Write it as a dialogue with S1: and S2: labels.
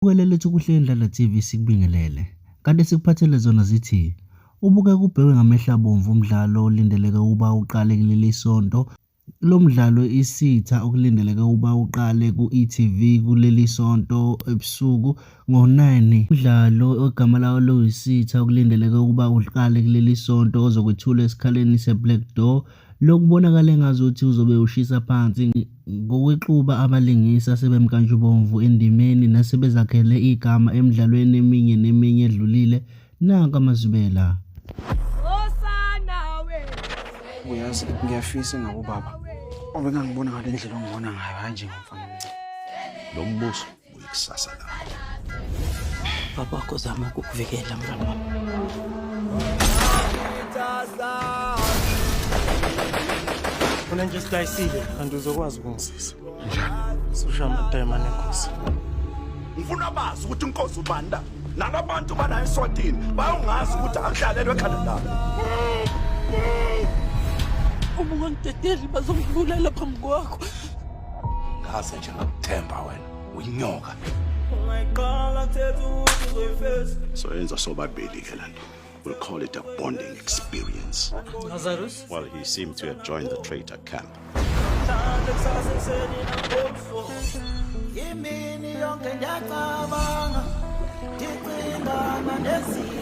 S1: Ukwelele ukuhle ndlala TV sikubingelele. Kanti sikuphathele zona zithi ubukeke ubhekwe ngamehla bomvu umdlalo olindeleke ukuba uqale kuleli sonto. Lo mdlalo isitha okulindeleke ukuba uqale ku-e.tv kuleli sonto ebusuku ngo-9. Umdlalo ogama lawo loyisitha okulindeleke ukuba uqale kuleli sonto ozokwethula esikhaleni se-Black Door. Lokubonakala engazuthi uzobe ushisa phansi ngokwexuba abalingisi asebemkantshubomvu endimeni nasebezakhele igama emidlalweni eminye neminye edlulile. Nanka amazwibela.
S2: Uyazi ngiyafisa ngabo baba. Obengangibona ngale ndlela ongibona ngayo hayi njengomfana omncane.
S3: Lo mbuso uyikusasa lakho.
S4: Baba wakho zama ukukuvikela mntwana wami.
S5: Una nje sidayisile kanti uzokwazi ukungisiza. Njani? Sushamba dayimane enkosi.
S3: Ngifuna bazi ukuthi inkosi ubanda nalabantu bana eSwatini bayongazi ukuthi akuhlalelwe ekhanda labo.
S4: Uma ungangidedeli bazongibulala phambi kwakho.
S3: Ngaze nje ngakuthemba wena uyinyoka. So yenza sobabili ke lanto. We'll call it a bonding experience.
S5: Lazarus?
S3: Well, he seemed to have joined the traitor camp.
S6: Imini yonke ngiyacabanga, ngicingana nezimo.